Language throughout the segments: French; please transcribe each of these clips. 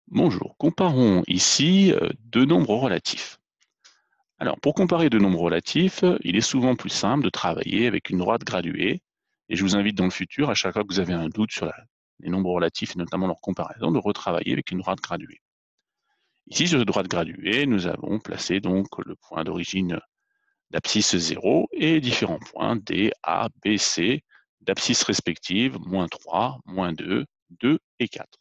Bonjour, comparons ici deux nombres relatifs. Alors, pour comparer deux nombres relatifs, il est souvent plus simple de travailler avec une droite graduée, et je vous invite dans le futur, à chaque fois que vous avez un doute sur les nombres relatifs, et notamment leur comparaison, de retravailler avec une droite graduée. Ici, sur cette droite graduée, nous avons placé donc le point d'origine d'abscisse 0 et différents points D, A, B, C, d'abscisse respectives, moins 3, moins 2, 2 et 4.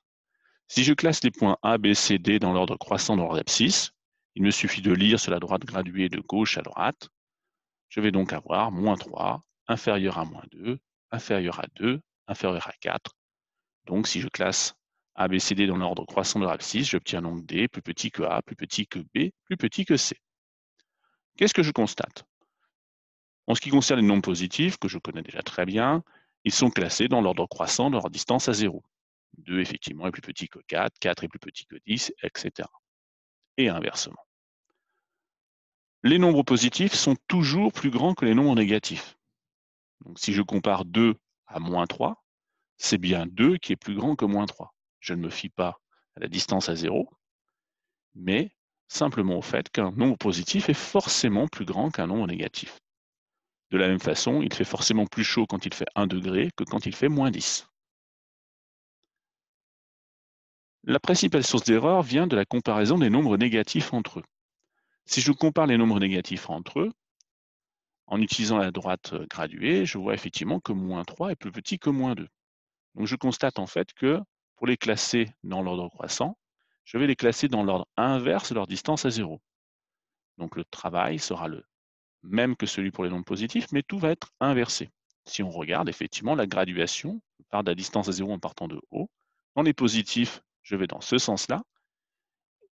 Si je classe les points A, B, C, D dans l'ordre croissant de leur abscisse, il me suffit de lire sur la droite graduée de gauche à droite. Je vais donc avoir moins 3, inférieur à moins 2, inférieur à 2, inférieur à 4. Donc si je classe A, B, C, D dans l'ordre croissant de leur abscisse, j'obtiens donc D plus petit que A, plus petit que B, plus petit que C. Qu'est-ce que je constate? En ce qui concerne les nombres positifs, que je connais déjà très bien, ils sont classés dans l'ordre croissant de leur distance à 0. 2, effectivement, est plus petit que 4, 4 est plus petit que 10, etc. Et inversement. Les nombres positifs sont toujours plus grands que les nombres négatifs. Donc si je compare 2 à moins 3, c'est bien 2 qui est plus grand que moins 3. Je ne me fie pas à la distance à 0, mais simplement au fait qu'un nombre positif est forcément plus grand qu'un nombre négatif. De la même façon, il fait forcément plus chaud quand il fait 1 degré que quand il fait moins 10. La principale source d'erreur vient de la comparaison des nombres négatifs entre eux. Si je compare les nombres négatifs entre eux, en utilisant la droite graduée, je vois effectivement que moins 3 est plus petit que moins 2. Donc je constate en fait que pour les classer dans l'ordre croissant, je vais les classer dans l'ordre inverse de leur distance à 0. Donc le travail sera le même que celui pour les nombres positifs, mais tout va être inversé. Si on regarde effectivement la graduation, on part de la distance à 0 en partant de haut. Dans les positifs, je vais dans ce sens-là,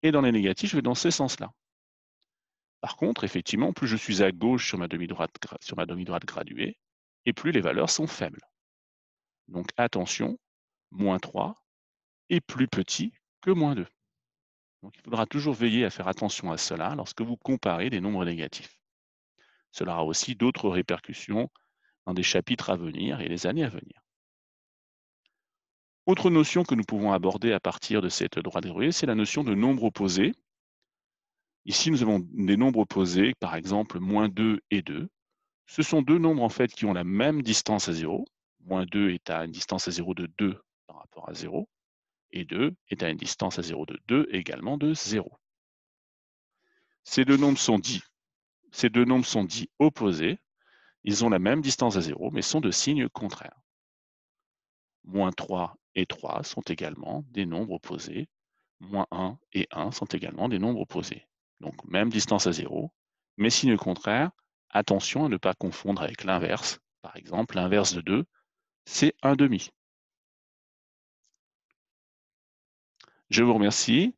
et dans les négatifs, je vais dans ce sens-là. Par contre, effectivement, plus je suis à gauche sur ma demi-droite graduée, et plus les valeurs sont faibles. Donc attention, moins 3 est plus petit que moins 2. Donc il faudra toujours veiller à faire attention à cela lorsque vous comparez des nombres négatifs. Cela aura aussi d'autres répercussions dans des chapitres à venir et les années à venir. Autre notion que nous pouvons aborder à partir de cette droite graduée, c'est la notion de nombre opposé. Ici, nous avons des nombres opposés, par exemple moins 2 et 2. Ce sont deux nombres en fait qui ont la même distance à 0. Moins 2 est à une distance à 0 de 2 par rapport à 0. Et 2 est à une distance à 0 de 2 également de 0. Ces deux nombres sont dits opposés. Ils ont la même distance à 0, mais sont de signes contraires. Moins 3 et 3 sont également des nombres opposés. Moins 1 et 1 sont également des nombres opposés. Donc même distance à 0, mais signe contraire. Attention à ne pas confondre avec l'inverse. Par exemple, l'inverse de 2, c'est 1 demi. Je vous remercie